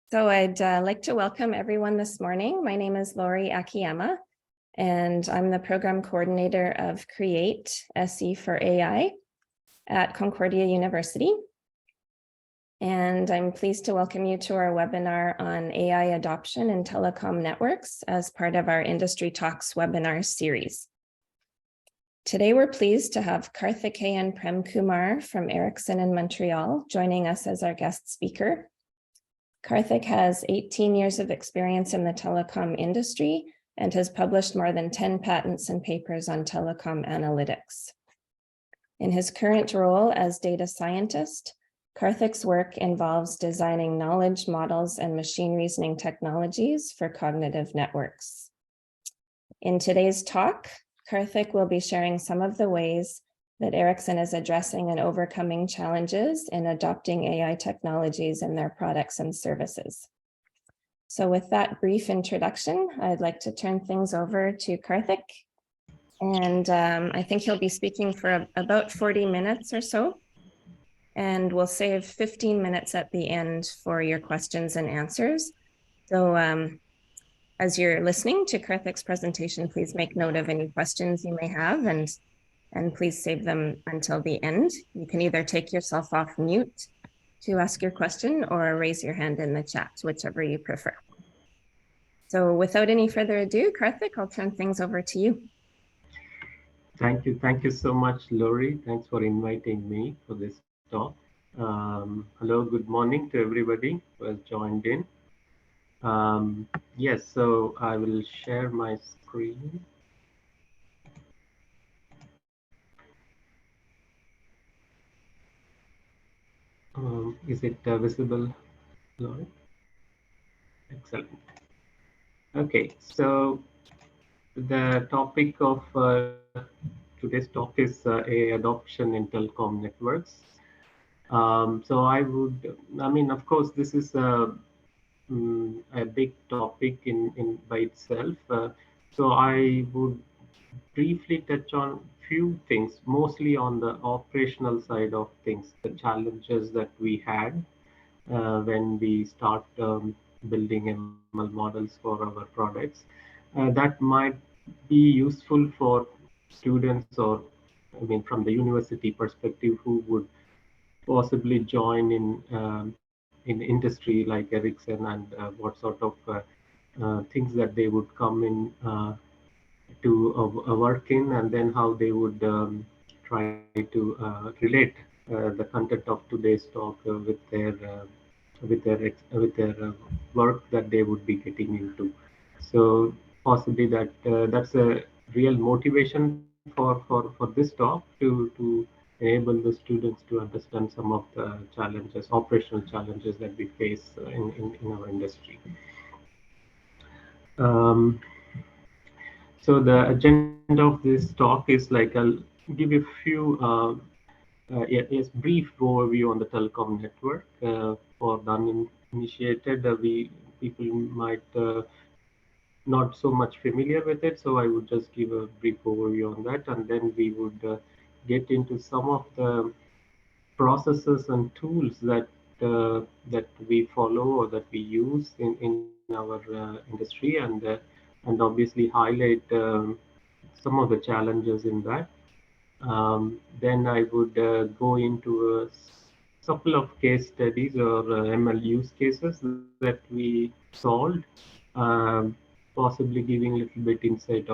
So I'd like to welcome everyone this morning. My name is Lori Akiyama, and I'm the program coordinator of CREATE, SE for AI at Concordia University. And I'm pleased to welcome you to our webinar on AI adoption in telecom networks as part of our Industry Talks webinar series. Today, we're pleased to have Karthikeyan Premkumar from Ericsson in Montreal joining us as our guest speaker. Karthik has 18 years of experience in the telecom industry and has published more than 10 patents and papers on telecom analytics. In his current role as data scientist, Karthik's work involves designing knowledge models and machine reasoning technologies for cognitive networks. In today's talk, Karthik will be sharing some of the ways that Ericsson is addressing and overcoming challenges in adopting AI technologies in their products and services. So with that brief introduction, I'd like to turn things over to Karthik. And I think he'll be speaking for about 40 minutes or so. And we'll save 15 minutes at the end for your questions and answers. So as you're listening to Karthik's presentation, please make note of any questions you may have and please save them until the end. You can either take yourself off mute to ask your question or raise your hand in the chat, whichever you prefer. So without any further ado, Karthik, I'll turn things over to you. Thank you. Thank you so much, Lori. Thanks for inviting me for this talk. Hello, good morning to everybody who has joined in. Yes, so I will share my screen. Is it visible, Lori? Excellent. Okay, so the topic of today's talk is AI adoption in telecom networks. So of course, this is a big topic in by itself. So I would briefly touch on few things, mostly on the operational side of things, the challenges that we had when we start building ML models for our products. That might be useful for students or, from the university perspective, who would possibly join in industry like Ericsson, and what sort of things that they would come in to work in, and then how they would try to relate the content of today's talk with their work that they would be getting into. So possibly that's a real motivation for this talk to enable the students to understand some of the challenges, operational challenges that we face in our industry. So the agenda of this talk is like, I'll give you a few yes, brief overview on the telecom network for the uninitiated. People might not so much familiar with it, so I would just give a brief overview on that, and then we would get into some of the processes and tools that we follow or that we use in our industry, and obviously highlight some of the challenges in that. Then I would go into a couple of case studies or ML use cases that we solved, possibly giving a little bit insight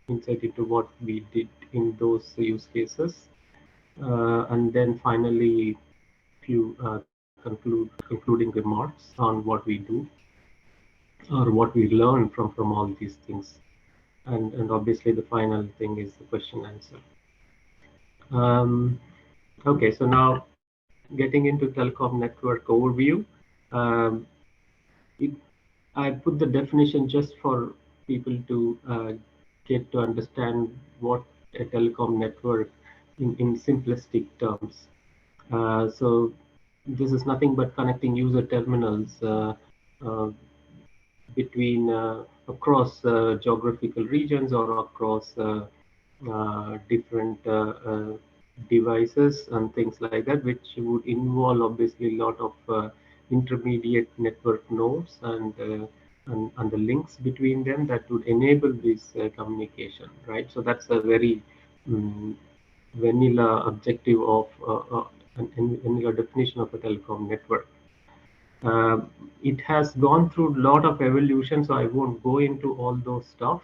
into what we did in those use cases, and then finally few concluding remarks on what we do or what we learn from all these things, and obviously the final thing is the question answer. Okay, so now getting into telecom network overview. I put the definition just for people to get to understand what a telecom network in simplistic terms. So this is nothing but connecting user terminals between across geographical regions or across different devices and things like that, which would involve obviously a lot of intermediate network nodes and the links between them that would enable this communication, right? So that's a very um, vanilla objective of an vanilla definition of a telecom network. It has gone through a lot of evolution, so I won't go into all those stuff.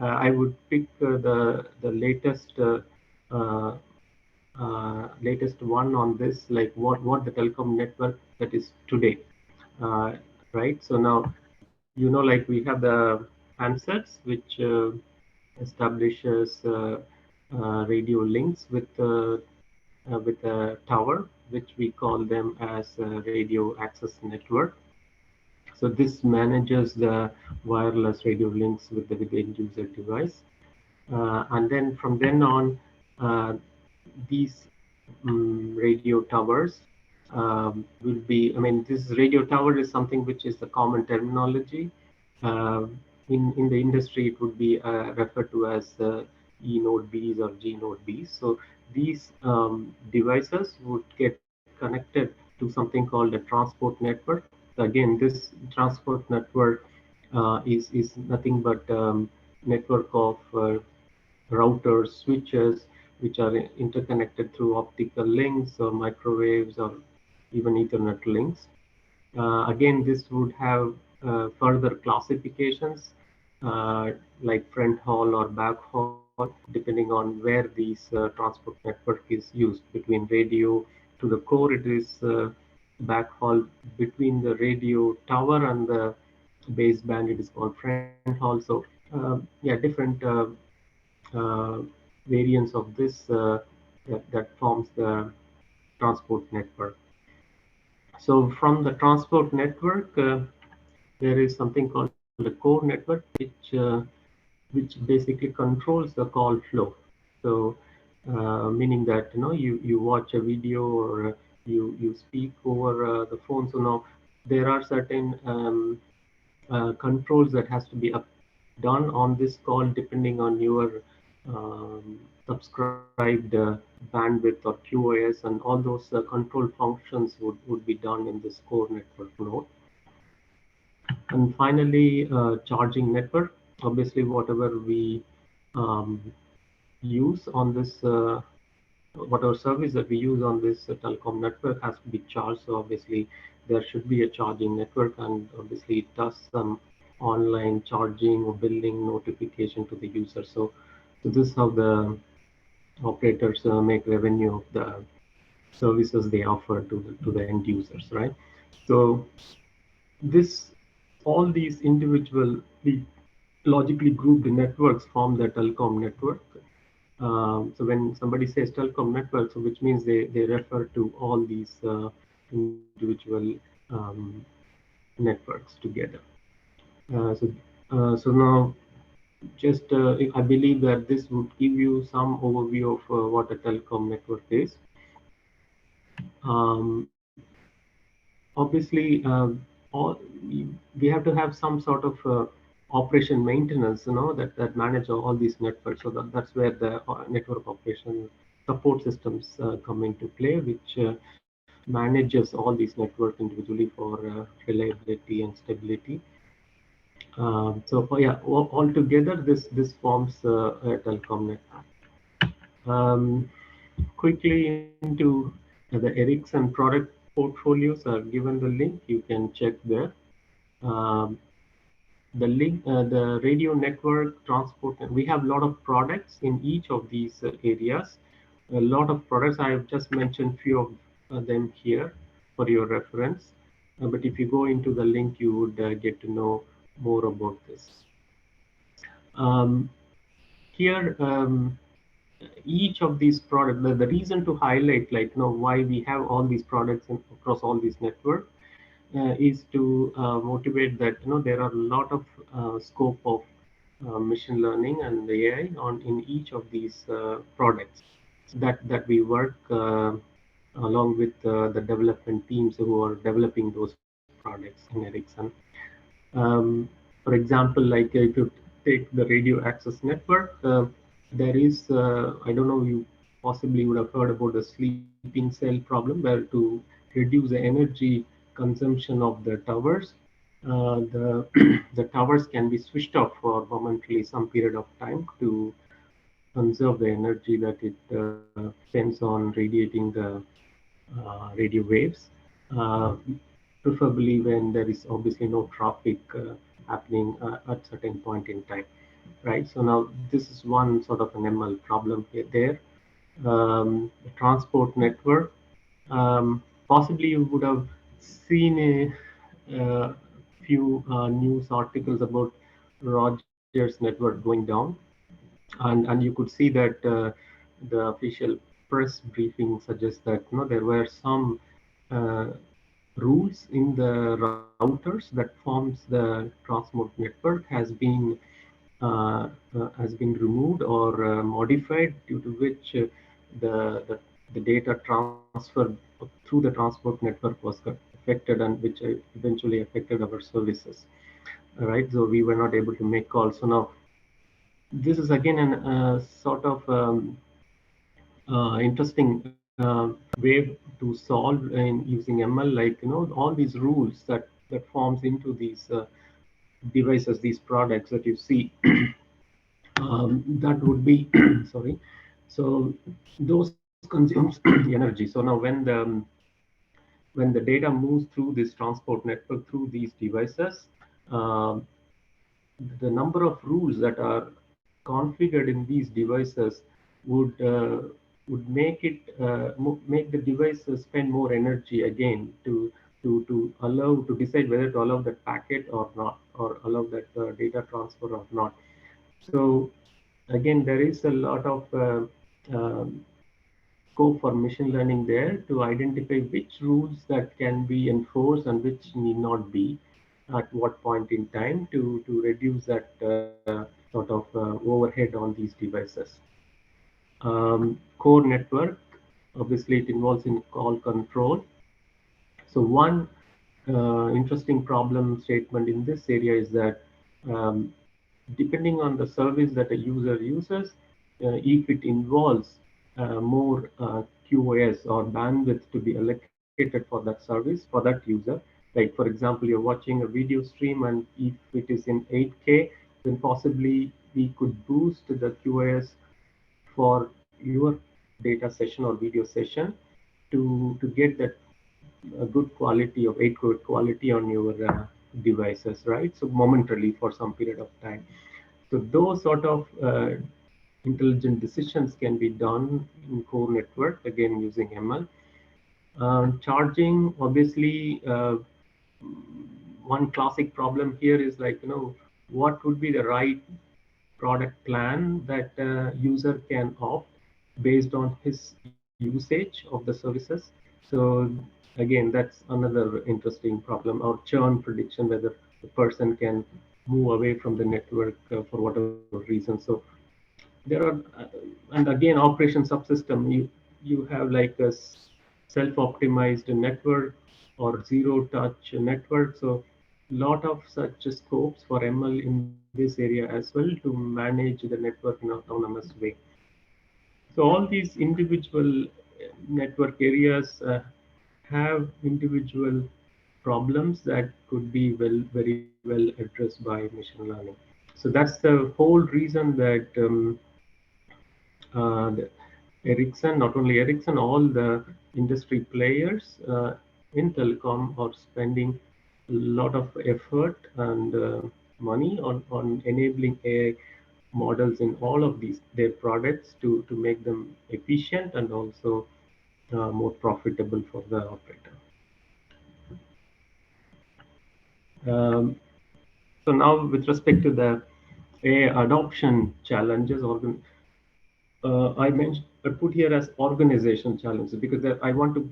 I would pick the uh, latest one on this, like what the telecom network that is today, uh, right? So now, like we have the handsets, which establishes radio links with a tower, which we call them as radio access network. So this manages the wireless radio links with the end user device. And then from then on, these radio towers will be, I mean, this radio tower is something which is the common terminology. Uh, in the industry, it would be referred to as E node Bs or G node Bs. So these devices would get connected to something called a transport network. Again, this transport network is nothing but network of routers, switches, which are interconnected through optical links or microwaves or even Ethernet links. Again, this would have further classifications like front haul or back haul, depending on where these transport network is used. Between radio to the core, it is backhaul. Between the radio tower and the baseband, it is called front haul. So, yeah, different uh, variants of this that forms the transport network. So from the transport network, there is something called a core network, which basically controls the call flow. So meaning that you watch a video or you speak over the phone. So now there are certain controls that has to be done on this call depending on your subscribed bandwidth or QoS, and all those control functions would be done in this core network node. And finally, charging network. Obviously, whatever we um, use on this, whatever service that we use on this telecom network has to be charged. So obviously, there should be a charging network, and obviously, it does some online charging or billing notification to the user. So this is how the operators make revenue of the services they offer to the end users, right? So this all these individually logically grouped networks form the telecom network. So when somebody says telecom network, so which means they refer to all these individual um, networks together. So now just I believe that this would give you some overview of what a telecom network is. Um, Obviously, all, we have to have some sort of operation maintenance, that manage all these networks. So that's where the network operation support systems come into play, which manages all these networks individually for reliability and stability. Yeah, all together, this forms a telecom network. Quickly into the Ericsson product portfolios. I've given the link. You can check there. Um, the radio network transport. We have a lot of products in each of these areas. A lot of products. I have just mentioned few of them here for your reference. But if you go into the link, you would get to know more about this. Um, Here, each of these products, the reason to highlight, like, why we have all these products across all these networks is to motivate that, there are a lot of scope of machine learning and the AI in each of these products that we work along with the development teams who are developing those products in Ericsson. For example, like if you take the radio access network, there is, I don't know, you possibly would have heard about the sleeping cell problem, where to reduce the energy consumption of the towers. The the towers can be switched off for momentarily some period of time to conserve the energy that it spends on radiating the radio waves, uh, preferably when there is obviously no traffic happening at certain point in time, right? So now this is one sort of an ML problem there. The transport network. Possibly you would have seen a few news articles about Rogers network going down, and you could see that the official press briefing suggests that there were some uh, rules in the routers that forms the transport network has been removed or modified, due to which the, the the data transfer through the transport network was affected, and which eventually affected our services. All right, so we were not able to make calls. So now this is again an sort of interesting way to solve in using ML, like all these rules that forms into these devices, these products that you see. That would be sorry. So those consumes energy. So now when the data moves through this transport network through these devices, um, the number of rules that are configured in these devices would uh, would make it make the devices spend more energy again to allow to decide whether to allow that packet or not, or allow that data transfer or not. So again, there is a lot of scope for machine learning there to identify which rules that can be enforced and which need not be at what point in time, to reduce that sort of overhead on these devices. Core network, obviously it involves in call control. So one interesting problem statement in this area is that um, depending on the service that a user uses, if it involves more QoS or bandwidth to be allocated for that service, for that user, like for example, you're watching a video stream, and if it is in 8K, then possibly we could boost the QoS for your data session or video session to get that a good quality of 8K quality on your devices, right? So momentarily for some period of time. So those sort of intelligent decisions can be done in core network, again using ML. Charging, obviously, one classic problem here is like, what would be the right product plan that user can opt based on his usage of the services. So again, that's another interesting problem. Or churn prediction, whether the person can move away from the network for whatever reason. So there are, and again, operation subsystem. You have like a self-optimized network or zero-touch network. So lot of such scopes for ML in this area as well, to manage the network in an autonomous way. So all these individual network areas have individual problems that could be very well addressed by machine learning. So that's the whole reason that Ericsson, not only Ericsson, all the industry players in telecom are spending a lot of effort and money on enabling AI models in all of these their products to make them efficient and also more profitable for the operator. Um, so now with respect to the AI adoption challenges, I put here as organization challenges, because I want to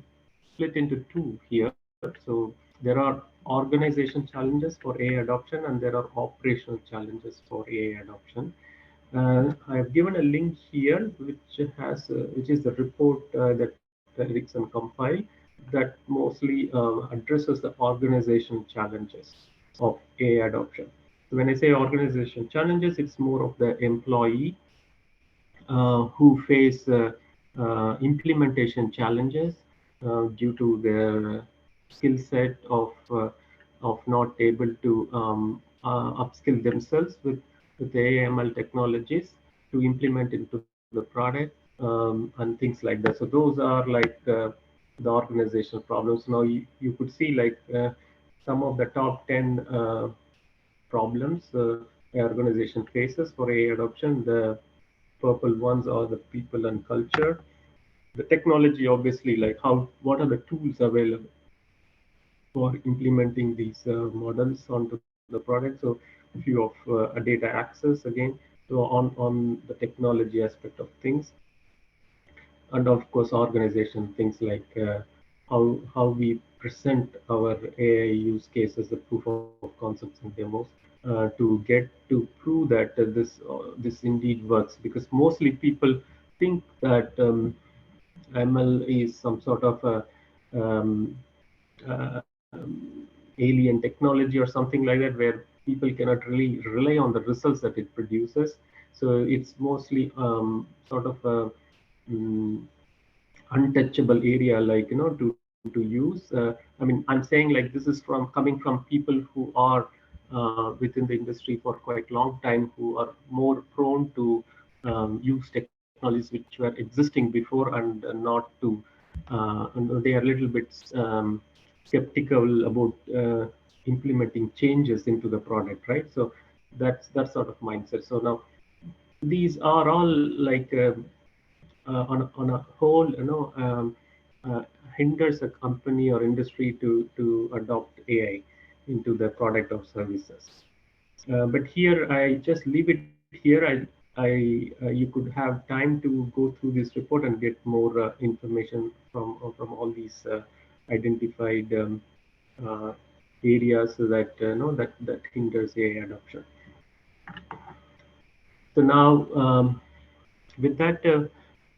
split into two here. So there are organization challenges for AI adoption, and there are operational challenges for AI adoption. I have given a link here, which is the report that Ericsson compiled, that mostly addresses the organization challenges of AI adoption. So when I say organization challenges, it's more of the employee who face implementation challenges due to their skill set of not able to upskill themselves with AML technologies to implement into the product and things like that. So those are like the organizational problems. Now you could see like some of the top 10 problems the organization faces for AI adoption. The purple ones are the people and culture. The technology, obviously, like what are the tools available for implementing these models onto the product. So a few of a data access again. So on the technology aspect of things, and of course organization things like how we present our AI use cases, the proof of concepts and demos, to get to prove that this indeed works. Because mostly people think that ML is some sort of a um, alien technology or something like that, where people cannot really rely on the results that it produces. So it's mostly sort of a um, untouchable area, like to use. I mean, I'm saying like this is from coming from people who are within the industry for quite long time, who are more prone to use technologies which were existing before and not to. They are a little bit skeptical about implementing changes into the product, right? So that's that sort of mindset. So now these are all like on a whole, uh, hinders a company or industry to adopt AI into the product or services. But here I just leave it here. You could have time to go through this report and get more information from all these identified uh, areas that that hinders AI adoption. So now, with that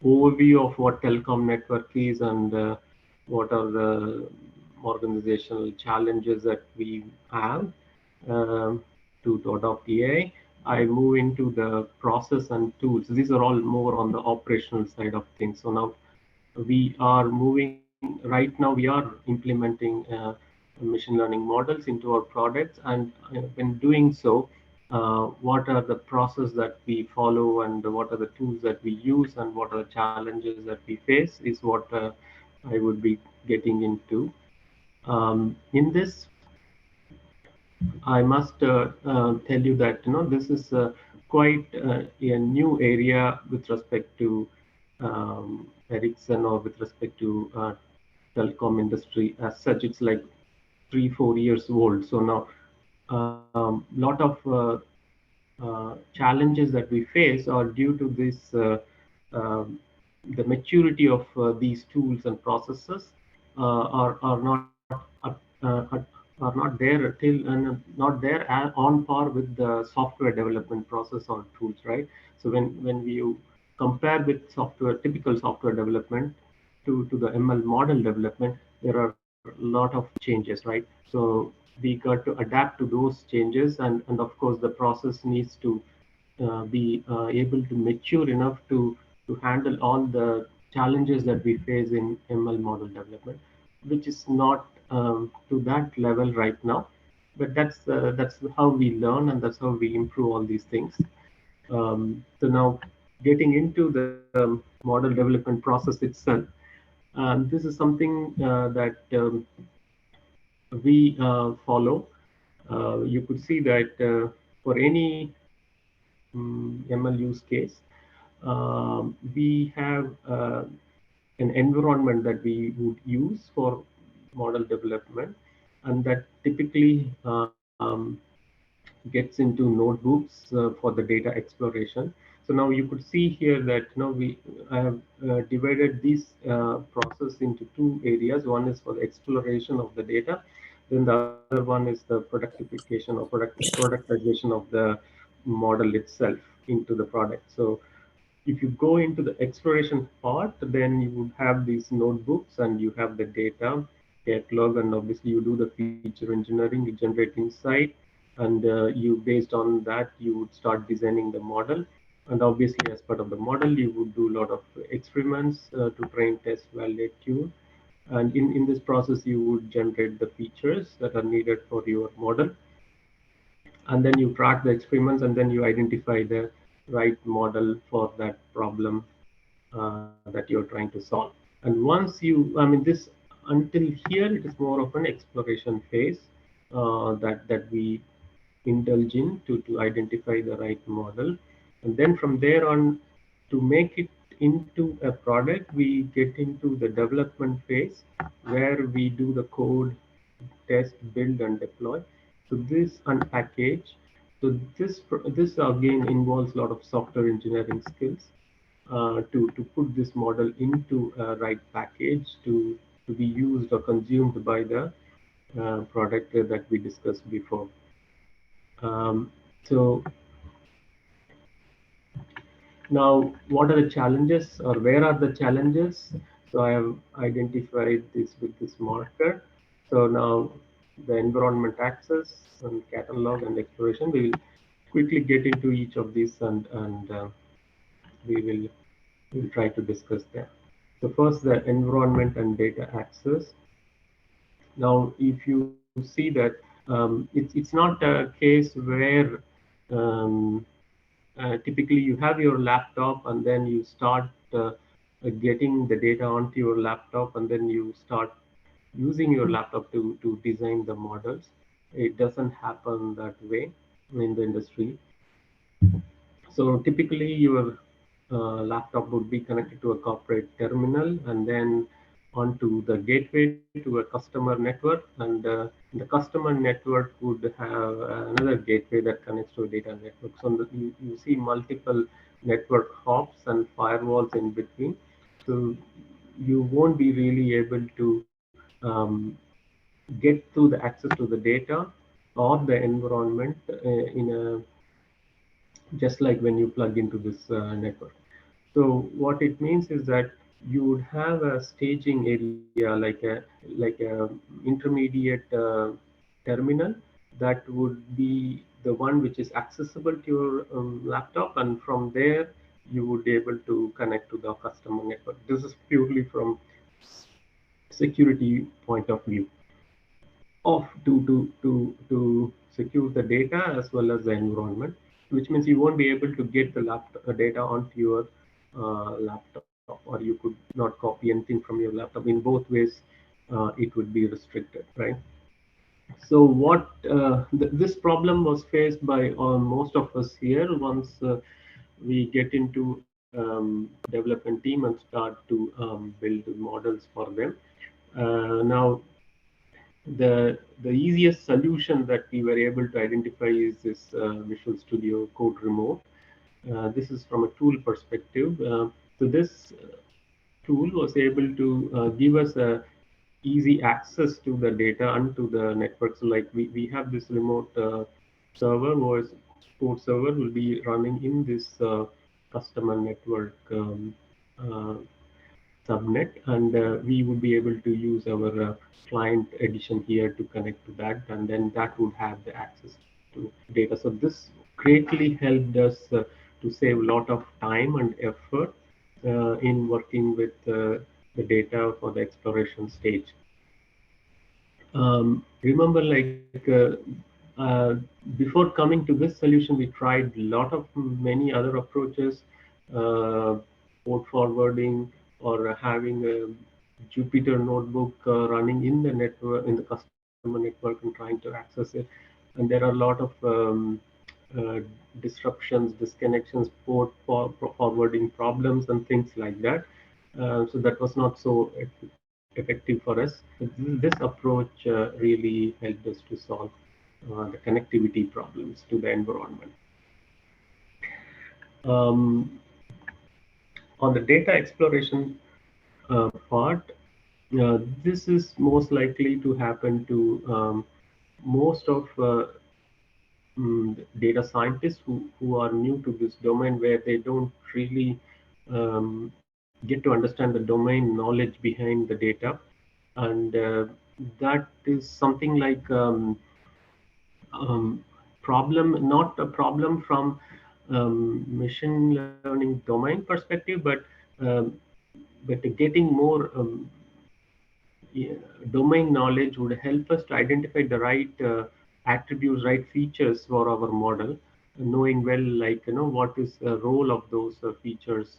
overview of what telecom network is and what are the organizational challenges that we have to adopt AI, I move into the process and tools. These are all more on the operational side of things. So now we are moving, right now we are implementing machine learning models into our products, and when doing so, what are the process that we follow and what are the tools that we use and what are the challenges that we face is what I would be getting into. In this, I must tell you that this is quite a new area with respect to Ericsson or with respect to telecom industry as such. It's like 3 4 years old. So now lot of challenges that we face are due to this um the maturity of these tools and processes are not are not there till and not there on par with the software development process or tools, right? So when you compare with software, typical software development to the ML model development, there are a lot of changes, right? So we got to adapt to those changes, and of course the process needs to be able to mature enough to handle all the challenges that we face in ML model development, which is not to that level right now. But that's how we learn and that's how we improve all these things. So now getting into the model development process itself, this is something that we follow. You could see that for any ML use case, we have an environment that we would use for model development, and that typically gets into notebooks for the data exploration. So now you could see here that I have divided this process into two areas. One is for the exploration of the data, then the other one is the productification or productization of the model itself into the product. So if you go into the exploration part, then you would have these notebooks and you have the data catalog, and obviously you do the feature engineering, you generate insight, and you based on that you would start designing the model. And obviously as part of the model you would do a lot of experiments to train, test, validate, tune. And in this process, you would generate the features that are needed for your model. And then you track the experiments, and then you identify the right model for that problem that you're trying to solve. And once you, I mean, this until here, it is more of an exploration phase that we indulge in to identify the right model. And then from there on, to make it into a product, we get into the development phase where we do the code, test, build, and deploy. So this unpackage. So this again involves a lot of software engineering skills to put this model into a right package to be used or consumed by the product that we discussed before. So now, what are the challenges, or where are the challenges? So I have identified this with this marker. So now the environment access and catalog and exploration, we will quickly get into each of these, and we will try to discuss that. So first, the environment and data access. Now, if you see that it's not a case where um, typically you have your laptop and then you start getting the data onto your laptop, and then you start using your laptop to design the models. It doesn't happen that way in the industry. So typically your laptop would be connected to a corporate terminal, and then onto the gateway to a customer network, and the customer network would have another gateway that connects to a data network. So you see multiple network hops and firewalls in between. So you won't be really able to get to the access to the data or the environment in a just like when you plug into this network. So what it means is that you would have a staging area, like a intermediate terminal that would be the one which is accessible to your laptop, and from there you would be able to connect to the customer network. This is purely from security point of view of to secure the data as well as the environment, which means you won't be able to get the data onto your laptop, or you could not copy anything from your laptop. In both ways, it would be restricted, right? So what this problem was faced by most of us here once we get into development team and start to build models for them. Now the easiest solution that we were able to identify is this Visual Studio Code Remote. This is from a tool perspective. So this tool was able to give us a easy access to the data and to the network. So like we have this remote server, voice code server will be running in this customer network uh, subnet, and we would be able to use our client edition here to connect to that, and then that would have the access to data. So this greatly helped us to save a lot of time and effort in working with the data for the exploration stage. Remember, uh, before coming to this solution, we tried a lot of many other approaches, uh, port forwarding, or having a Jupyter notebook running in the network, in the customer network, and trying to access it. And there are a lot of uh, disruptions, disconnections, port forwarding problems, and things like that. So that was not so effective for us. This approach really helped us to solve the connectivity problems to the environment. Um, on the data exploration part, this is most likely to happen to most of data scientists who are new to this domain, where they don't really get to understand the domain knowledge behind the data. And that is something like problem, not a problem from machine learning domain perspective, but getting more yeah, domain knowledge would help us to identify the right attributes, right features for our model, knowing well, like, what is the role of those features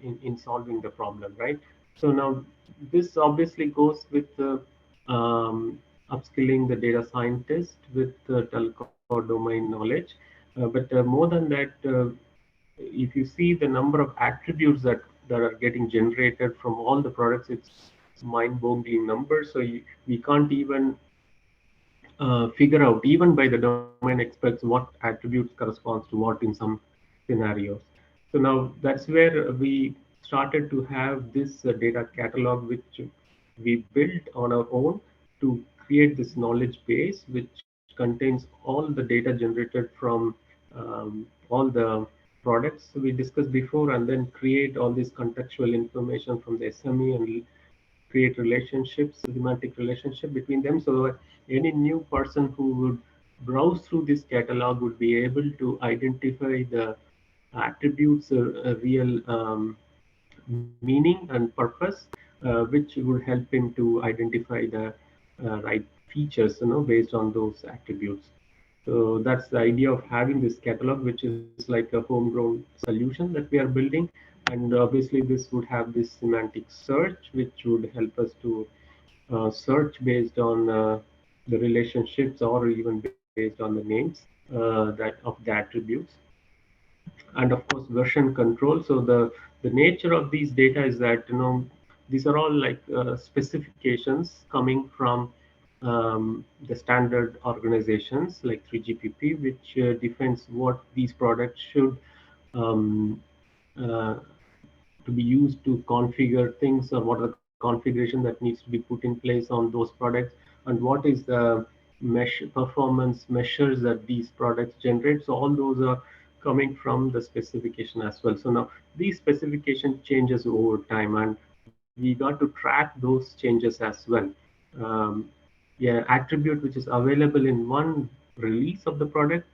in solving the problem, right? So now this obviously goes with upskilling the data scientist with telecom domain knowledge. But more than that, if you see the number of attributes that are getting generated from all the products, it's mind-boggling numbers. So we can't even figure out, even by the domain experts, what attributes corresponds to what in some scenarios. So now that's where we started to have this data catalog, which we built on our own to create this knowledge base, which contains all the data generated from all the products we discussed before, and then create all this contextual information from the SME and create relationships, semantic relationship between them, so that any new person who would browse through this catalog would be able to identify the attributes, real meaning and purpose, which would help him to identify the right features, based on those attributes. So that's the idea of having this catalog, which is like a homegrown solution that we are building. And obviously, this would have this semantic search, which would help us to search based on the relationships or even based on the names that of the attributes, and of course version control. So the nature of these data is that, these are all like specifications coming from the standard organizations like 3GPP, which defines what these products should um, uh, to be used to configure things, or what are the configuration that needs to be put in place on those products, and what is the performance measures that these products generate. So all those are coming from the specification as well. So now these specification changes over time, and we got to track those changes as well. um, yeah, attribute which is available in one release of the product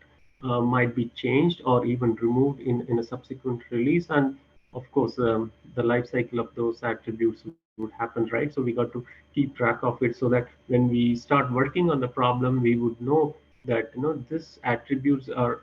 might be changed or even removed in a subsequent release. And of course, the life cycle of those attributes would happen, right? So we got to keep track of it, so that when we start working on the problem, we would know that, this attributes are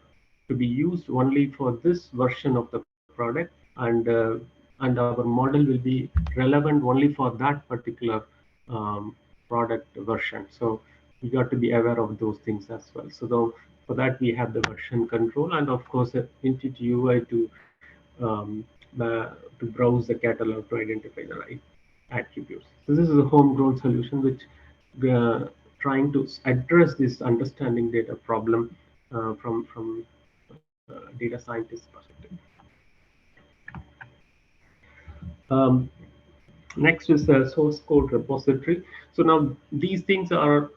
to be used only for this version of the product, and our model will be relevant only for that particular um, product version. So we got to be aware of those things as well. So for that, we have the version control, and of course entity UI um, to browse the catalog to identify the right attributes. So this is a homegrown solution which trying to address this understanding data problem from data scientist perspective. Um, Next is the source code repository. So now these things are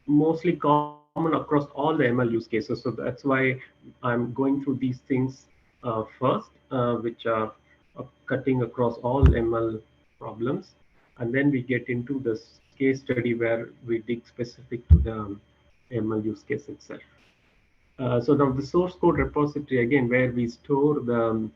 mostly common across all the ML use cases. So that's why I'm going through these things first, which are cutting across all ML problems. And then we get into this case study where we dig specific to the ML use case itself. So now the source code repository, again, where we store the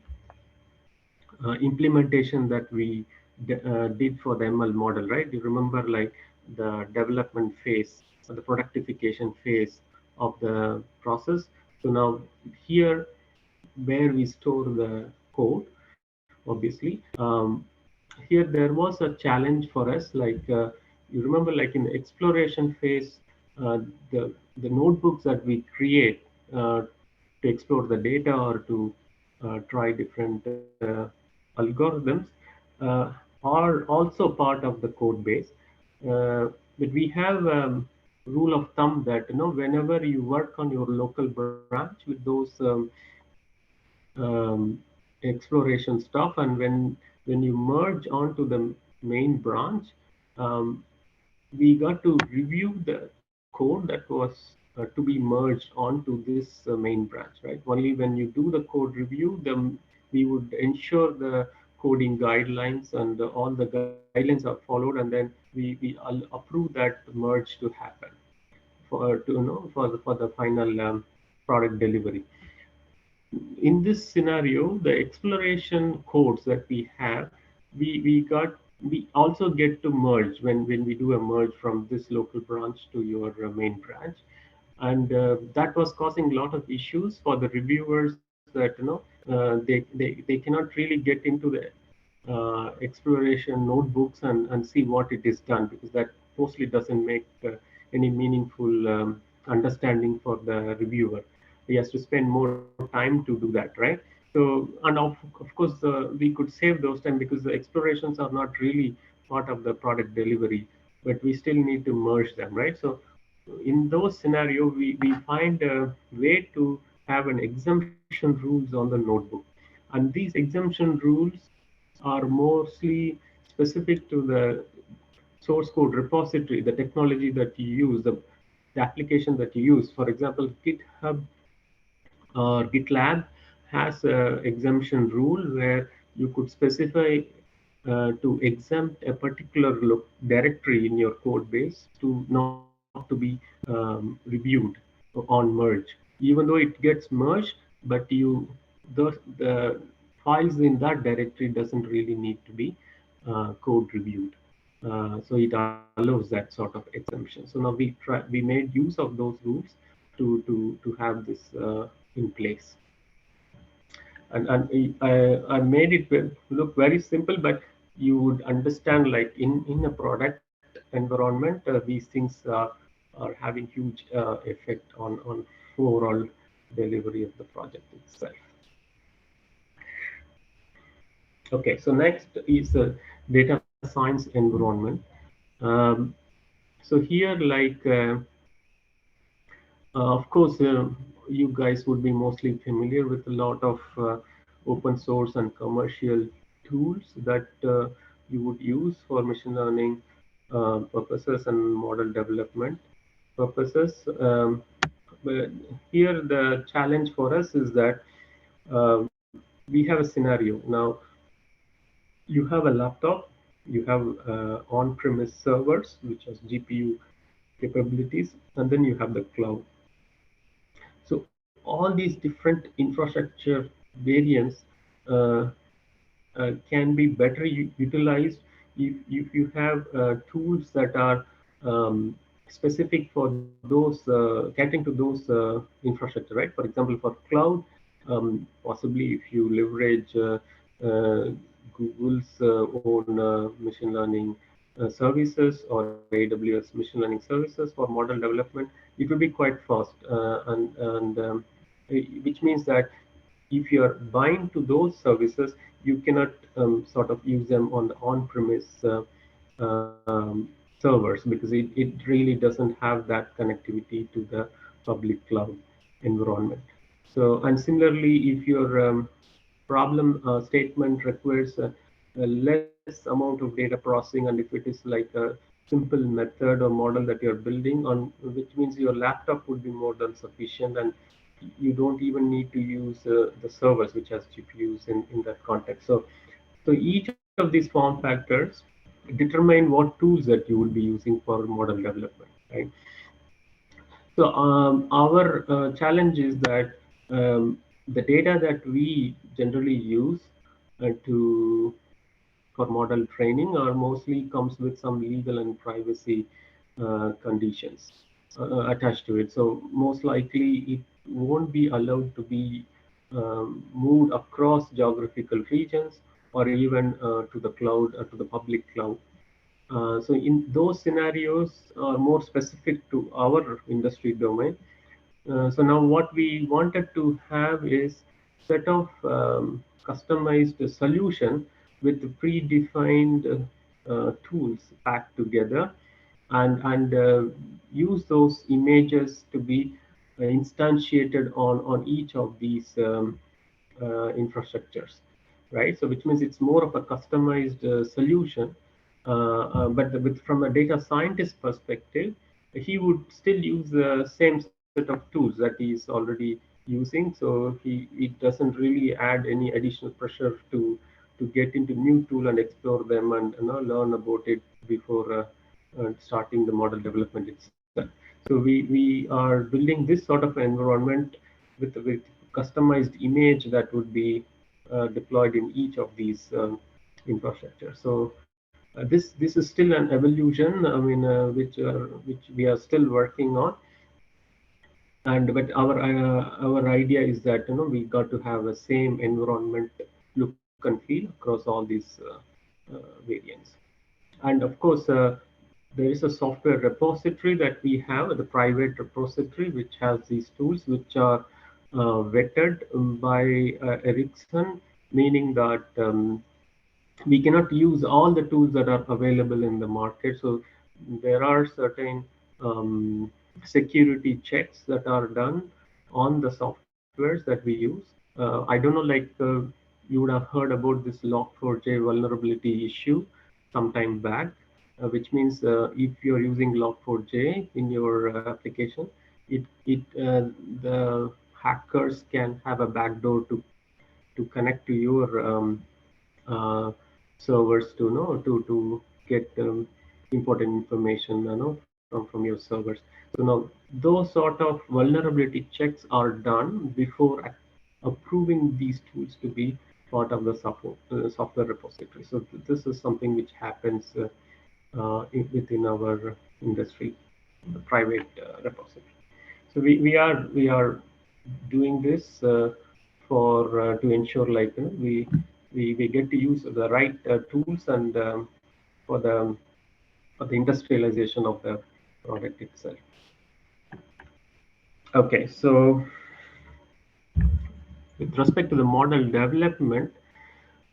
implementation that we did for the ML model, right? You remember, like, the development phase or the productification phase of the process. So now here, where we store the code, obviously, here there was a challenge for us. Like, you remember, like in the exploration phase, the notebooks that we create to explore the data or to try different algorithms are also part of the code base. But we have rule of thumb that, whenever you work on your local branch with those um, exploration stuff, and when you merge onto the main branch, um, we got to review the code that was to be merged onto this main branch, right? Only when you do the code review, then we would ensure the coding guidelines and all the guidelines are followed, and then we approve that merge to happen for the final product delivery. In this scenario, the exploration codes that we have, we got we also get to merge when we do a merge from this local branch to your main branch, and that was causing a lot of issues for the reviewers that they cannot really get into the exploration notebooks and see what it is done, because that mostly doesn't make any meaningful understanding for the reviewer. He has to spend more time to do that, right? So, and of course, we could save those time because the explorations are not really part of the product delivery, but we still need to merge them, right? So in those scenarios, we find a way to have an exemption rules on the notebook. And these exemption rules are mostly specific to the source code repository, the technology that you use, the application that you use. For example, GitHub or GitLab has a exemption rule where you could specify to exempt a particular directory in your code base to not to be reviewed on merge, even though it gets merged, but the files in that directory doesn't really need to be code reviewed. So it allows that sort of exemption. So now we made use of those rules to have this in place. And I made it look very simple, but you would understand, like in a product environment, these things are having huge effect on overall delivery of the project itself. Okay, so next is the data science environment. Um, so here, like of course, you guys would be mostly familiar with a lot of open source and commercial tools that you would use for machine learning purposes and model development purposes. But here, the challenge for us is that we have a scenario. Now, you have a laptop, you have on-premise servers, which has GPU capabilities, and then you have the cloud. So all these different infrastructure variants uh, can be better utilized if you have tools that are specific for those catering to those infrastructure, right? For example, for cloud, possibly if you leverage Google's own machine learning services or AWS machine learning services for model development, it will be quite fast, which means that if you're buying to those services, you cannot sort of use them on the on-premise servers, because it really doesn't have that connectivity to the public cloud environment. So, and similarly, if your problem statement requires a less amount of data processing, and if it is like a simple method or model that you're building on, which means your laptop would be more than sufficient, and you don't even need to use the servers which has GPUs in that context. So each of these form factors determine what tools that you will be using for model development, right? So our challenge is that the data that we generally use to for model training are mostly comes with some legal and privacy conditions attached to it. So most likely it won't be allowed to be moved across geographical regions or even to the cloud, to the public cloud. So in those scenarios are more specific to our industry domain. So now what we wanted to have is set of customized solution with predefined tools packed together, and use those images to be instantiated on each of these infrastructures, right? So which means it's more of a customized solution, but from a data scientist perspective, he would still use the same set of tools that he is already using. So it doesn't really add any additional pressure to get into new tool and explore them and learn about it before starting the model development itself. So we are building this sort of environment with customized image that would be deployed in each of these infrastructure. So This is still an evolution. I mean, which we are still working on. And but our idea is that we got to have a same environment look and feel across all these variants. And of course, there is a software repository that we have, the private repository, which has these tools which are vetted by Ericsson, meaning that we cannot use all the tools that are available in the market. So there are certain security checks that are done on the softwares that we use. I don't know, you would have heard about this Log4j vulnerability issue sometime back, which means if you're using Log4j in your application, the hackers can have a backdoor to connect to your uh, servers to know to get important information from your servers. So now those sort of vulnerability checks are done before approving these tools to be part of the software repository. So this is something which happens within our industry, the private repository. So we are doing this for to ensure we get to use the right tools and for the for the industrialization of the product itself. Okay, so with respect to the model development,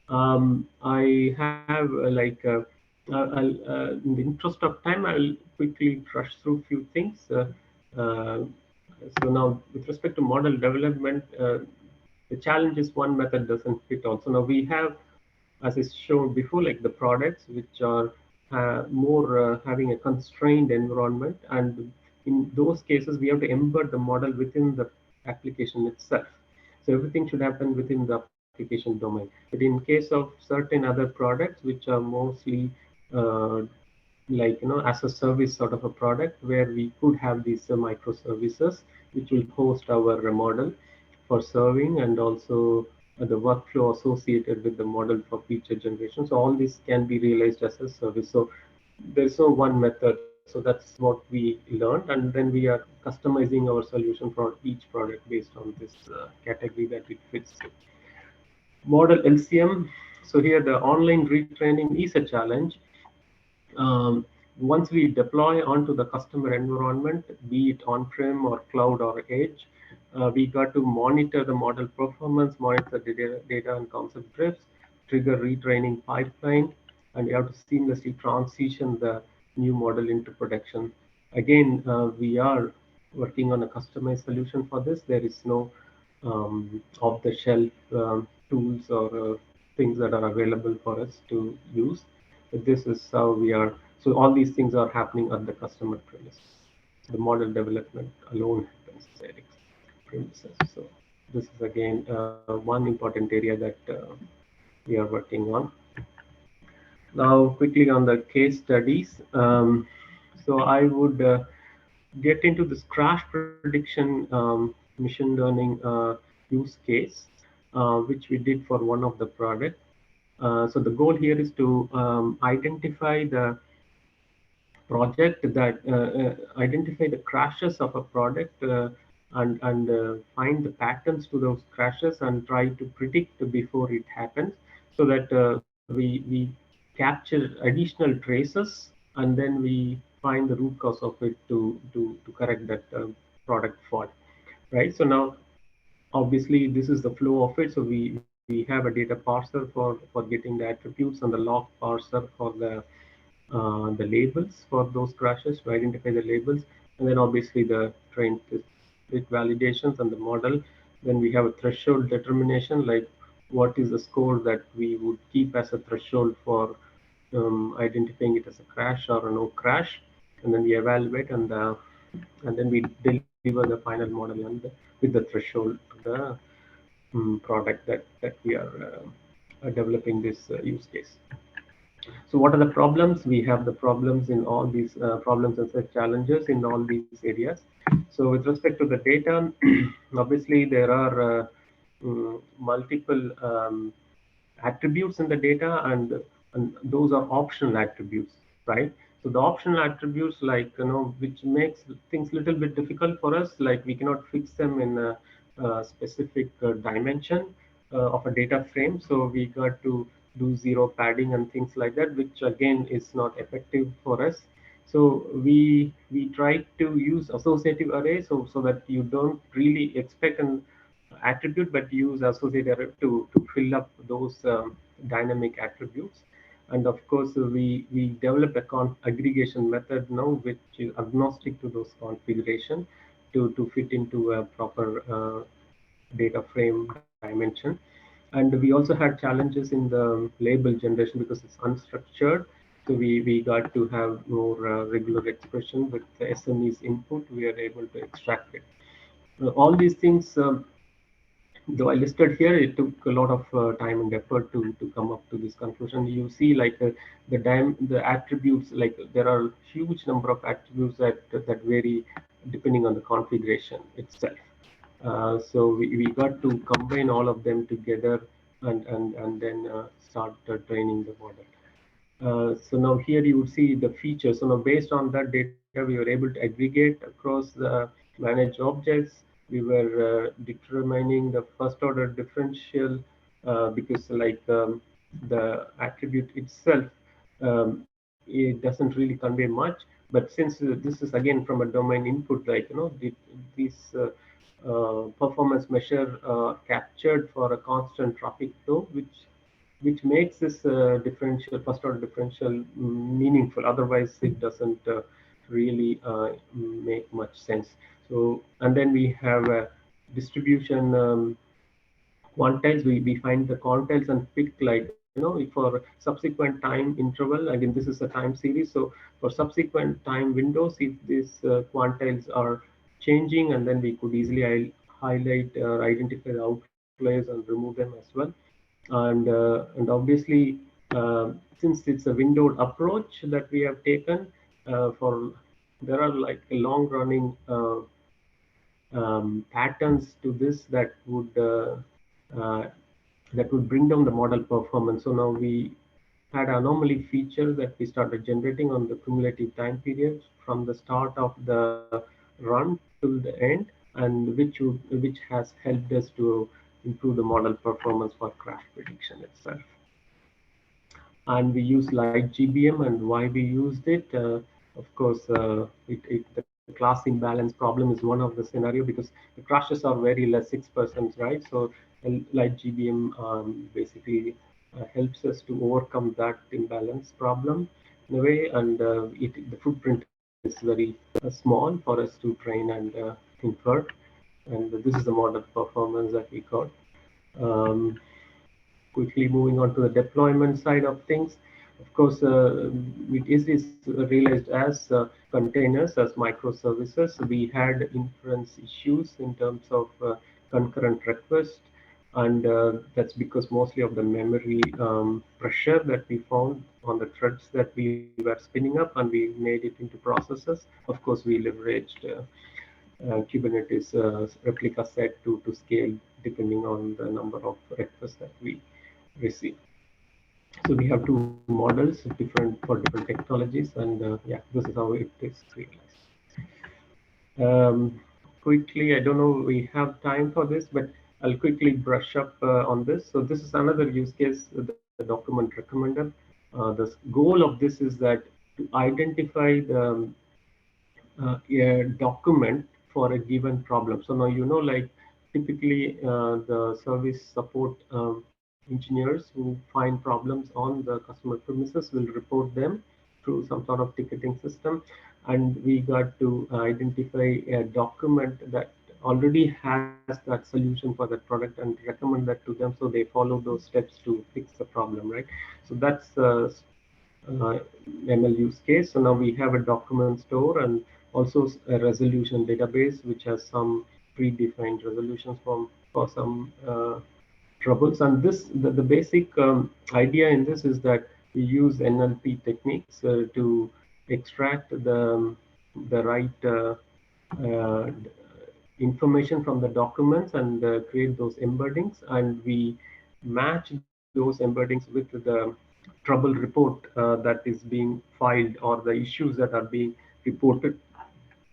I have in the interest of time, I'll quickly rush through a few things. Uh, so now, with respect to model development, the challenge is one method doesn't fit all. So now we have, as is shown before, like the products which are more having a constrained environment, and in those cases we have to embed the model within the application itself. So everything should happen within the application domain. But in case of certain other products which are mostly uh, as a service sort of a product, where we could have these microservices which will host our model for serving, and also the workflow associated with the model for feature generation. So all this can be realized as a service. So there's no one method. So that's what we learned, and then we are customizing our solution for each product based on this category that it fits to. Model LCM. So here the online retraining is a challenge. Once we deploy onto the customer environment, be it on-prem or cloud or edge, we got to monitor the model performance, monitor the data and concept drifts, trigger retraining pipeline, and you have to seamlessly transition the new model into production. Again, we are working on a customized solution for this. There is no off-the-shelf tools or things that are available for us to use. But this is how we are. So all these things are happening at the customer premise. The model development alone happens at Ericsson premises. So this is again one important area that we are working on. Now, quickly on the case studies. So I would get into this crash prediction machine learning use case, which we did for one of the product. So the goal here is to identify the identify the crashes of a product, and find the patterns to those crashes and try to predict before it happens, so that we capture additional traces, and then we find the root cause of it to correct that product fault, right? So now obviously this is the flow of it. So we have a data parser for getting the attributes, and the log parser for the labels for those crashes to identify the labels, and then obviously the train with validations and the model. Then we have a threshold determination, like what is the score that we would keep as a threshold for identifying it as a crash or a no crash, and then we evaluate, and then we deliver the final model with the threshold to the product that we are developing this use case. So what are the problems? We have the problems in all these problems and such challenges in all these areas. So with respect to the data, obviously there are multiple attributes in the data, and and those are optional attributes, right? So the optional attributes, like, which makes things a little bit difficult for us, like we cannot fix them in a specific dimension of a data frame. So we got to do zero padding and things like that, which again is not effective for us. So we try to use associative array, so that you don't really expect an attribute, but use associative array to fill up those dynamic attributes. And of course, we developed a aggregation method now, which is agnostic to those configuration to fit into a proper data frame dimension. And we also had challenges in the label generation because it's unstructured. So we got to have more regular expression with the SME's input. We are able to extract it. All these things, though I listed here, it took a lot of time and effort to come up to this conclusion. You see, like the attributes, like there are huge number of attributes that vary depending on the configuration itself. So we got to combine all of them together and then start training the model. So now here you would see the features. So now based on that data, we were able to aggregate across the managed objects. We were determining the first order differential because like the attribute itself, it doesn't really convey much. But since this is again from a domain input, like, these performance measure captured for a constant traffic flow, which makes this differential, first order differential, meaningful. Otherwise, it doesn't really make much sense. So, and then we have distribution quantiles. We find the quantiles and pick, like, for subsequent time interval. Again, this is a time series. So for subsequent time windows, if these quantiles are changing, and then we could easily highlight or identify the outliers and remove them as well. And obviously, since it's a windowed approach that we have taken, for there are like a long running patterns to this uh, that would bring down the model performance. So now we had anomaly feature that we started generating on the cumulative time period from the start of the run till the end, and which has helped us to improve the model performance for crash prediction itself. And we use light GBM. And why we used it, of course, the class imbalance problem is one of the scenario, because the crashes are very less, 6%, right? So light GBM basically helps us to overcome that imbalance problem in a way. And the footprint is very small for us to train and infer. And this is the model performance that we got. Um, Quickly moving on to the deployment side of things. Of course, it is realized as containers, as microservices. We had inference issues in terms of concurrent requests, and that's because mostly of the memory pressure that we found on the threads that we were spinning up, and we made it into processes. Of course, we leveraged Kubernetes replica set to scale depending on the number of requests that we receive. So we have two models different for different technologies, and yeah, this is how it is realized. Quickly, I don't know we have time for this, but I'll quickly brush up on this. So this is another use case, the document recommender. The goal of this is that to identify the a document for a given problem. So now, like typically the service support engineers who find problems on the customer premises will report them through some sort of ticketing system. And we got to identify a document that already has that solution for that product and recommend that to them, so they follow those steps to fix the problem, right? So that's ML use case. So now we have a document store and also a resolution database, which has some predefined resolutions for some troubles. And the basic idea in this is that we use NLP techniques to extract the right uh, information from the documents and create those embeddings, and we match those embeddings with the trouble report that is being filed, or the issues that are being reported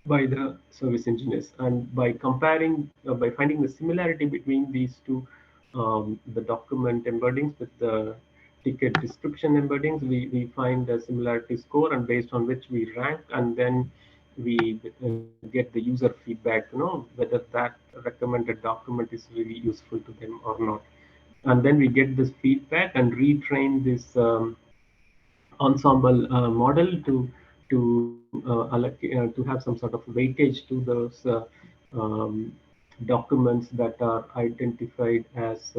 by the service engineers. And by comparing, by finding the similarity between these two, the document embeddings with the ticket description embeddings, we find a similarity score, and based on which we rank, and then we get the user feedback, whether that recommended document is really useful to them or not. And then we get this feedback and retrain this ensemble model to have some sort of weightage to those um, documents that are identified as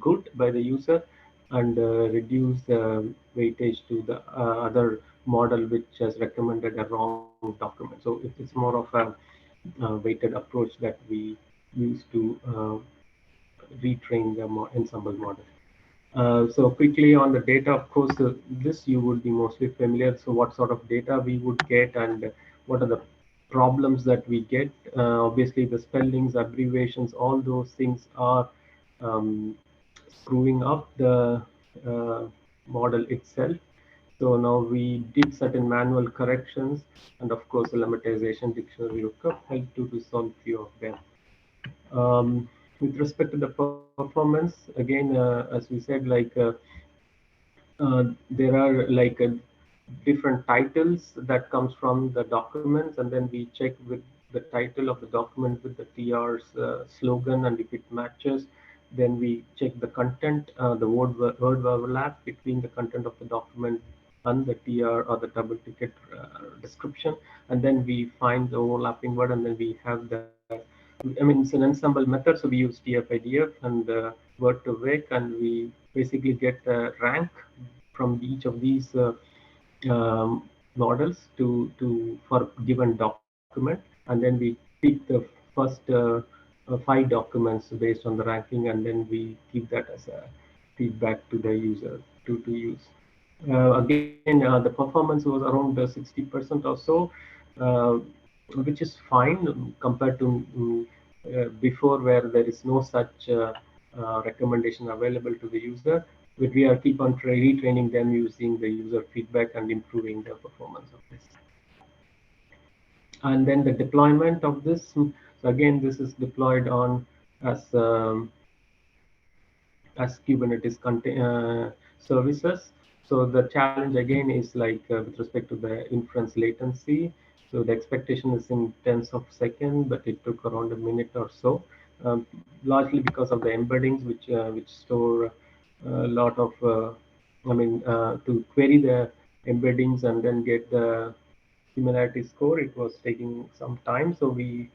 good by the user, and reduce the weightage to the other model which has recommended a wrong document. So it's more of a weighted approach that we use to retrain the ensemble model. So quickly on the data, of course, this you would be mostly familiar. So what sort of data we would get, and what are the problems that we get. Obviously, the spellings, abbreviations, all those things are um, screwing up the uh, model itself. So now we did certain manual corrections, and of course, the lemmatization dictionary lookup helped to solve few of them. With respect to the performance, again, as we said, there are different titles that comes from the documents, and then we check with the title of the document with the TR's slogan, and if it matches, then we check the content, the word overlap between the content of the document and the TR or the double ticket description, and then we find the overlapping word, and then we have the, I mean, it's an ensemble method, so we use TF-IDF and word to vec, and we basically get a rank from each of these models to for given document, and then we pick the first 5 documents based on the ranking, and then we give that as a feedback to the user to use. Again, the performance was around 60% or so, uh, which is fine compared to before, where there is no such recommendation available to the user. But we are keep on retraining them using the user feedback and improving the performance of this. And then the deployment of this. So again, this is deployed on as Kubernetes services. So the challenge again is with respect to the inference latency. So the expectation is in tens of seconds, but it took around a minute or so, largely because of the embeddings, which store a lot of, to query the embeddings and then get the similarity score. It was taking some time, so we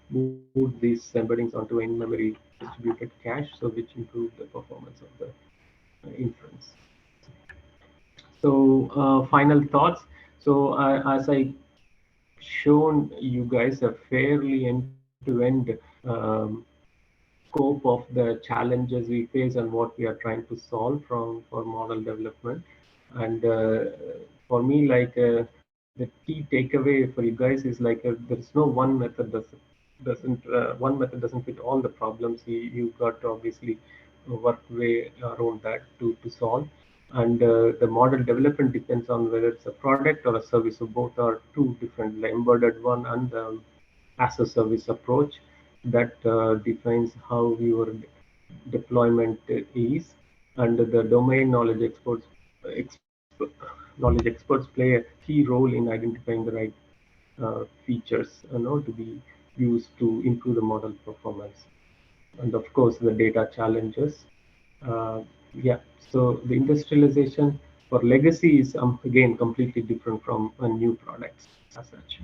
moved these embeddings onto in-memory distributed cache, so which improved the performance of the inference. So final thoughts. So as I shown you guys a fairly end-to-end scope of the challenges we face and what we are trying to solve for model development. And for me, the key takeaway for you guys is there is no one method doesn't fit all the problems. You've got to obviously work way around that to solve. And the model development depends on whether it's a product or a service. So both are two different, the embedded one and the as a service approach that defines how your deployment is. And the domain knowledge experts play a key role in identifying the right features, to be used to improve the model performance. And of course, the data challenges. Yeah, so the industrialization for legacy is again completely different from new products as such,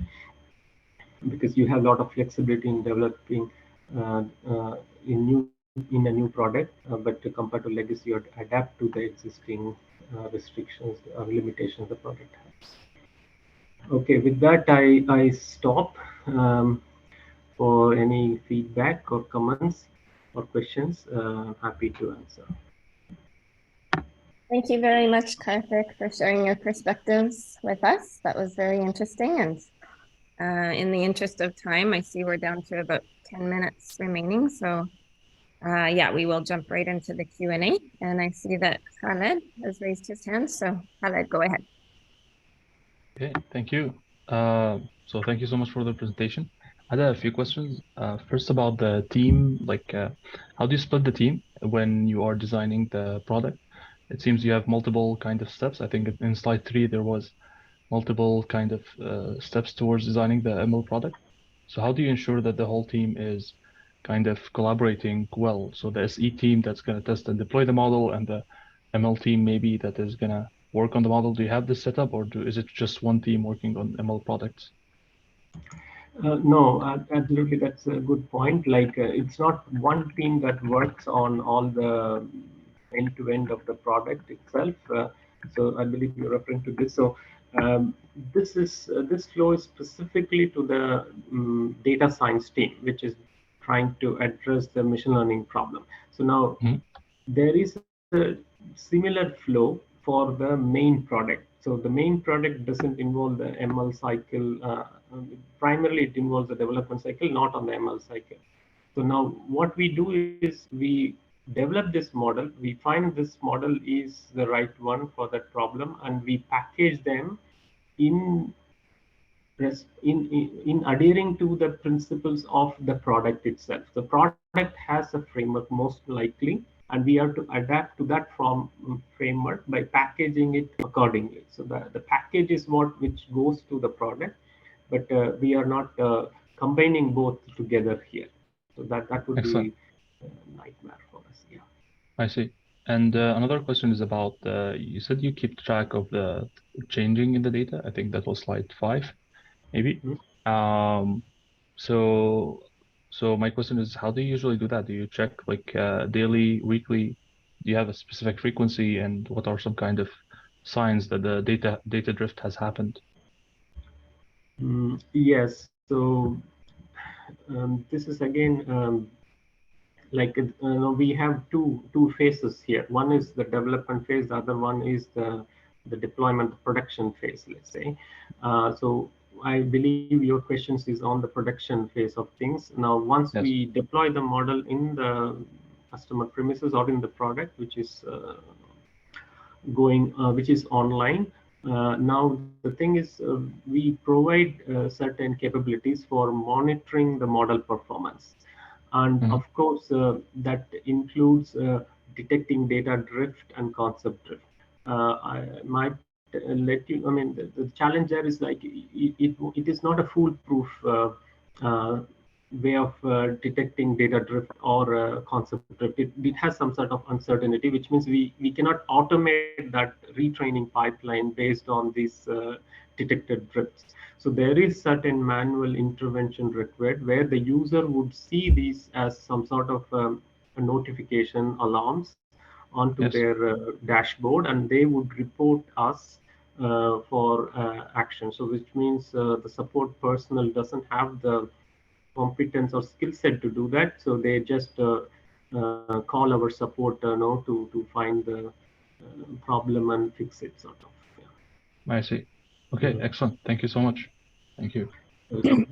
because you have a lot of flexibility in developing uh, uh, in a new product, but compared to legacy, you have to adapt to the existing restrictions or limitations the product has. Okay, with that, I stop for any feedback or comments or questions. Happy to answer. Thank you very much, Karthik, for sharing your perspectives with us. That was very interesting. And in the interest of time, I see we're down to about 10 minutes remaining. So Yeah, we will jump right into the Q&A. And I see that Khaled has raised his hand. So Khaled, go ahead. Okay, thank you. So thank you so much for the presentation. I had a few questions. First about the team, how do you split the team when you are designing the product? It seems you have multiple kind of steps. I think in slide 3 there was multiple kind of steps towards designing the ML product. So how do you ensure that the whole team is kind of collaborating well? So the SE team that's going to test and deploy the model, and the ML team maybe that is going to work on the model. Do you have this set up, or is it just one team working on ML products? No, absolutely. That's a good point. It's not one team that works on all the end-to-end of the product itself. So I believe you're referring to this. So um, this flow is specifically to the data science team, which is trying to address the machine learning problem. So now Mhm. there is a similar flow for the main product. So the main product doesn't involve the ML cycle. Primarily, it involves the development cycle, not on the ML cycle. So now what we do is we develop this model. We find this model is the right one for that problem, and we package them in in adhering to the principles of the product itself. The product has a framework most likely, and we have to adapt to that framework by packaging it accordingly. So the package is what which goes to the product, but we are not combining both together here. So that would be Excellent. a nightmare for us. Yeah. I see. And another question is about you said you keep track of the changing in the data. I think that was slide 5, maybe. Mhm. Um, so so my question is, how do you usually do that? Do you check like daily, weekly? Do you have a specific frequency, and what are some kind of signs that the data drift has happened? Yes. So this is again we have two phases here. One is the development phase, the other one is the deployment, the production phase, let's say. So I believe your questions is on the production phase of things. Now once Yes. we deploy the model in the customer premises or in the product which is which is online. Now the thing is, we provide certain capabilities for monitoring the model performance, and Hmm. of course that includes detecting data drift and concept drift. I might let you. I mean, the challenge there is it is not a foolproof uh, way of detecting data drift or concept drift. It has some sort of uncertainty, which means we cannot automate that retraining pipeline based on these detected drifts. So there is certain manual intervention required where the user would see these as some sort of a notification alarms onto Yes. their dashboard, and they would report us for action. So which means the support personnel doesn't have the competence or skill set to do that. So they just call our support to find the problem and fix it, sort of. Yeah. I see. Okay, Mhm. excellent. Thank you so much. Thank you. Welcome.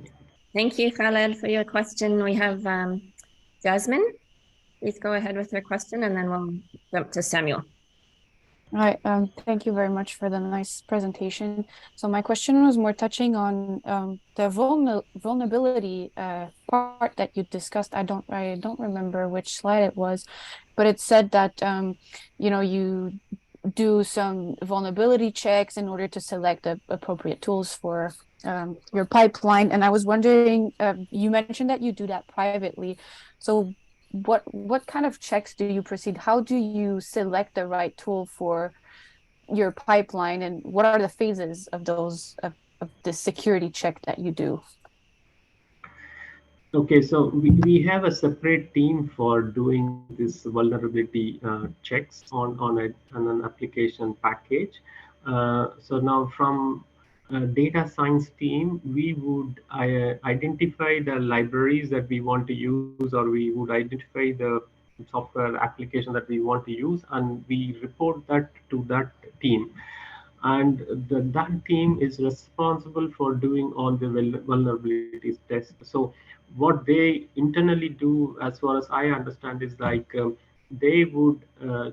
Thank you, Khaled, for your question. We have Jasmine. Please go ahead with your question, and then we'll jump to Samuel. Hi, thank you very much for the nice presentation. So my question was more touching on the vulnerability part that you discussed. I don't remember which slide it was, but it said that you do some vulnerability checks in order to select the appropriate tools for your pipeline. And I was wondering, you mentioned that you do that privately. So what kind of checks do you proceed? How do you select the right tool for your pipeline, and what are the phases of of the security check that you do? Okay, so we have a separate team for doing this vulnerability checks on an application package. So now from data science team, we would identify the libraries that we want to use, or we would identify the software application that we want to use, and we report that to that team. And that team is responsible for doing all the vulnerabilities tests. So what they internally do, as far as I understand, is like they would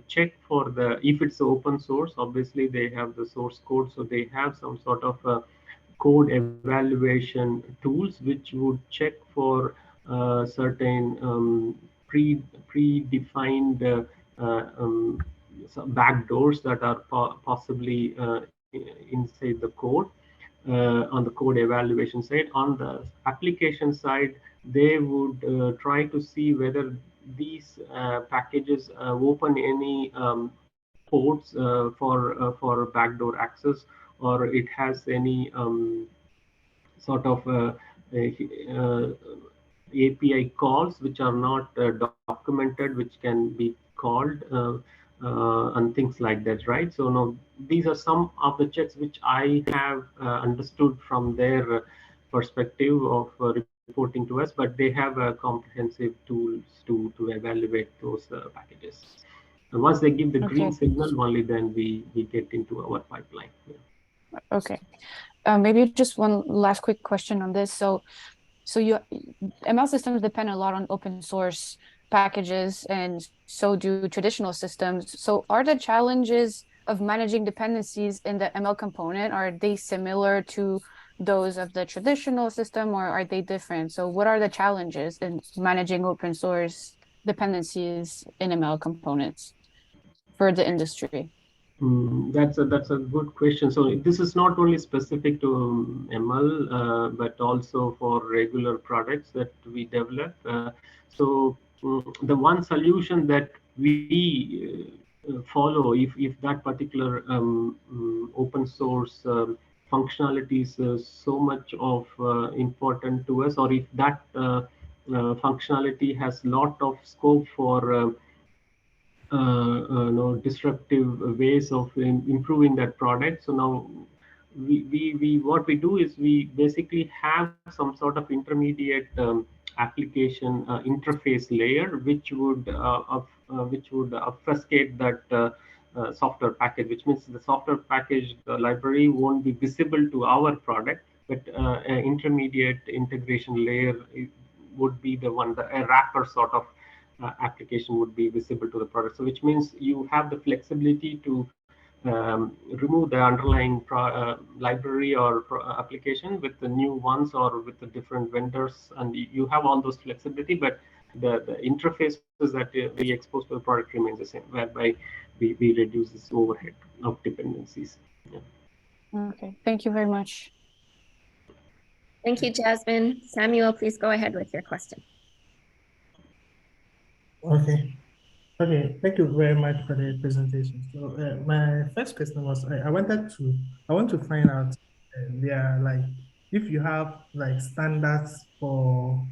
check for the, if it's open source, obviously they have the source code, so they have some sort of code evaluation tools which would check for certain predefined some backdoors that are possibly inside the code. On the code evaluation side. On the application side, they would try to see whether these packages open any ports for backdoor access, or it has any sort of API calls which are not documented, which can be called and things like that, right? So now these are some of the checks which I have understood from their perspective of reporting to us, but they have comprehensive tools to evaluate those packages. And once they give the green Okay. signal, only then we get into our pipeline. Yeah. Okay. Maybe just one last quick question on this. So ML systems depend a lot on open source packages, and so do traditional systems. So are the challenges of managing dependencies in the ML component, are they similar to those of the traditional system, or are they different? So what are the challenges in managing open source dependencies in ML components for the industry? That's a good question. So this is not only specific to ML, but also for regular products that we develop. The one solution that we follow, if that particular open source functionality is so much of important to us, or if that functionality has lot of scope for disruptive ways of improving that product. So now we what we do is we basically have some sort of intermediate application interface layer which would obfuscate that software package, which means the software package library won't be visible to our product, but an intermediate integration layer would be the one, a wrapper sort of application would be visible to the product. So which means you have the flexibility to remove the underlying library or application with the new ones or with the different vendors, and you have all those flexibility, but the interfaces that we expose to the product remains the same, whereby we reduce this overhead of dependencies. Yeah. Okay, thank you very much. Thank you, Jasmine. Samuel, please go ahead with your question. Okay. Okay, thank you very much for the presentation. So my first question was, I want to find out there are like, if you have like standards for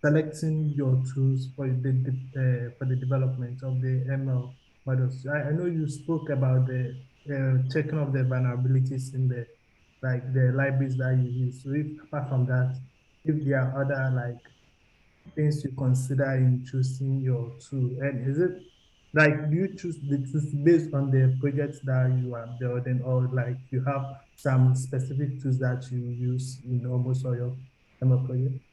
selecting your tools for the development of the ML models. I know you spoke about the checking of the vulnerabilities in the libraries that you use. So if apart from that, if there are other like things you consider in choosing your tool, and is it like, do you choose the tools based on the projects that you are building, or like you have some specific tools that you use in almost all your ML projects?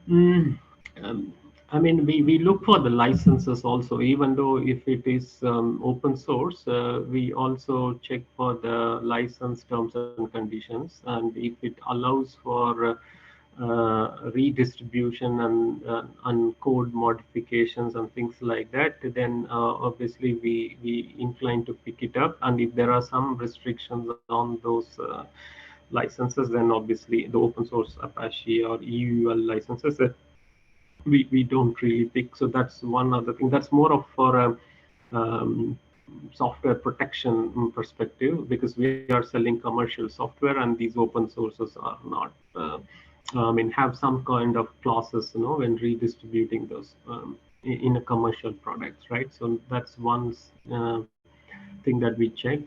Mm, um, I mean, we look for the licenses also, even though if it is open source, we also check for the license terms and conditions. And if it allows for redistribution and code modifications and things like that, then obviously we incline to pick it up. And if there are some restrictions on those licenses, then obviously the open source Apache or EUL licenses that we don't really pick. So that's one other thing. That's more of for a software protection perspective, because we are selling commercial software and these open sources are not. I mean, have some kind of clauses, when redistributing those in a commercial products, right? So that's one thing that we check.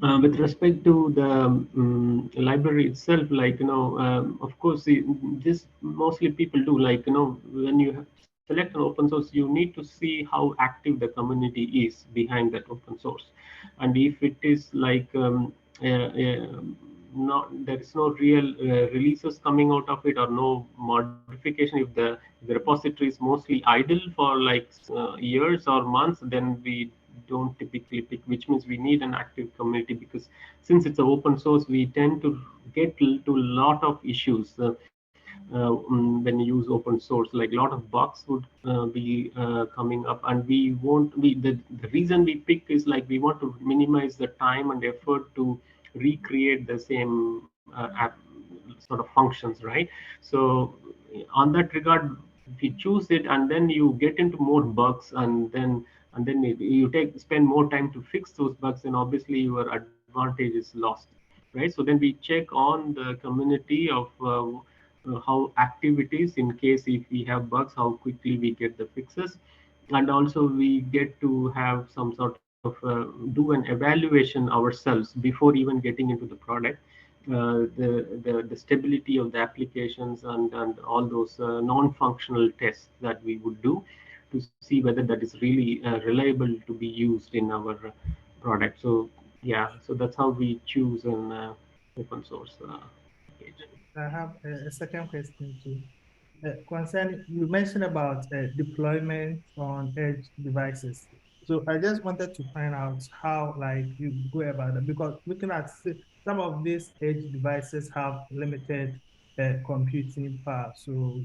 With respect to the library itself, like, of course, this mostly people do, like, when you select an open source, you need to see how active the community is behind that open source. And if it is like there is no real releases coming out of it, or no modification. If the repository is mostly idle for like years or months, then we don't typically pick, which means we need an active community, because since it's an open source, we tend to get to a lot of issues when you use open source. Like a lot of bugs would be coming up, and we won't. The reason we pick is like we want to minimize the time and effort to recreate the same app sort of functions, right? So on that regard, if you choose it and then you get into more bugs, and then you spend more time to fix those bugs, then obviously your advantage is lost, right? So then we check on the community of how active it is, in case if we have bugs, how quickly we get the fixes. And also we get to have some sort of do an evaluation ourselves before even getting into the product, the stability of the applications, and all those non-functional tests that we would do to see whether that is really reliable to be used in our product. So yeah, so that's how we choose an open source package. I have a second question too. Concern, you mentioned about deployment on edge devices. So I just wanted to find out how like you go about it, because looking at some of these edge devices have limited computing power. So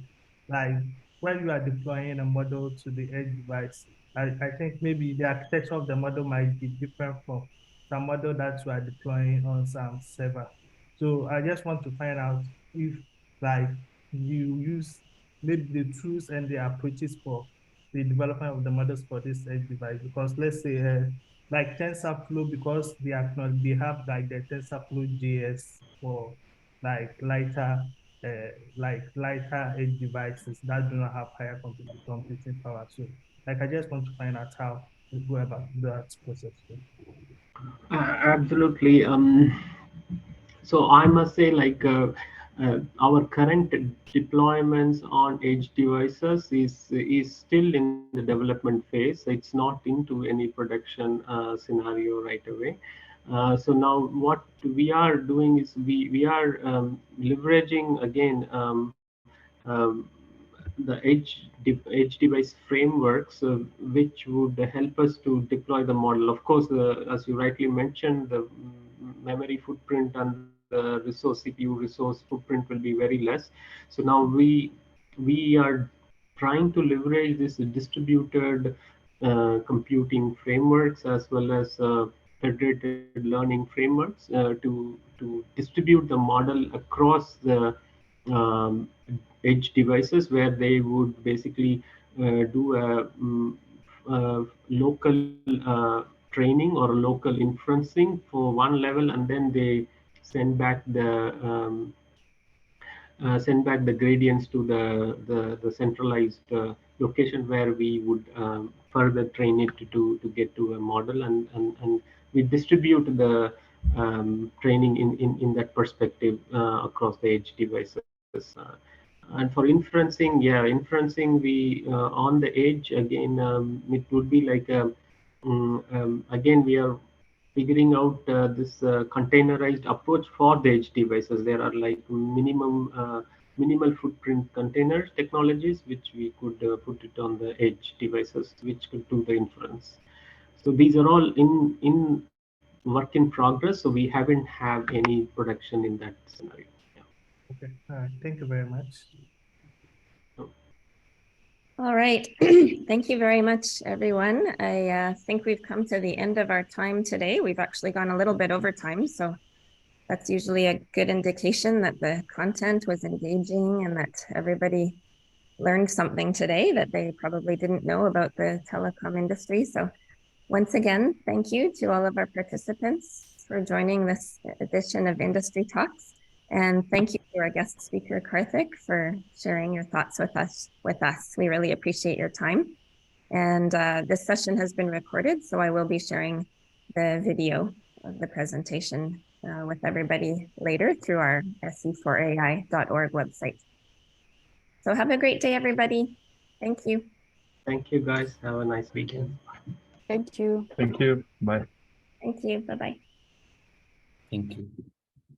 like when you are deploying a model to the edge device, I think maybe the architecture of the model might be different from some model that you are deploying on some server. So I just want to find out if like you use maybe the tools and the approaches for the development of the models for this edge device. Because let's say like TensorFlow, because they have like the TensorFlow JS for like lighter edge devices that do not have higher computing power. So like I just want to find out how to go about that process. Absolutely. So I must say, like our current deployments on edge devices is still in the development phase. It's not into any production scenario right away. So now what we are doing is we are leveraging again the edge device frameworks, which would help us to deploy the model. Of course, as you rightly mentioned, the memory footprint and the resource CPU resource footprint will be very less. So now we are trying to leverage this distributed computing frameworks, as well as federated learning frameworks, to distribute the model across the um, edge devices, where they would basically do a local training or local inferencing for one level, and then they send back the gradients to the centralized location, where we would further train it to get to a model, and we distribute the training in that perspective across the edge devices. And for inferencing, yeah, inferencing, we on the edge again, it would be like again, we are figuring out this containerized approach for the edge devices. There are like minimal footprint container technologies, which we could put it on the edge devices, which could do the inference. So these are all in work in progress. So we haven't have any production in that scenario. Yeah. Okay, thank you very much. All right. Thank you very much, everyone. I think we've come to the end of our time today. We've actually gone a little bit over time, so that's usually a good indication that the content was engaging and that everybody learned something today that they probably didn't know about the telecom industry. So once again, thank you to all of our participants for joining this edition of Industry Talks. And thank you to our guest speaker, Karthik, for sharing your thoughts with us. We really appreciate your time. And this session has been recorded, so I will be sharing the video of the presentation with everybody later through our se4ai.org website. So have a great day, everybody. Thank you. Thank you, guys. Have a nice weekend. Thank you. Thank you. Bye. Thank you. Bye-bye. Thank you.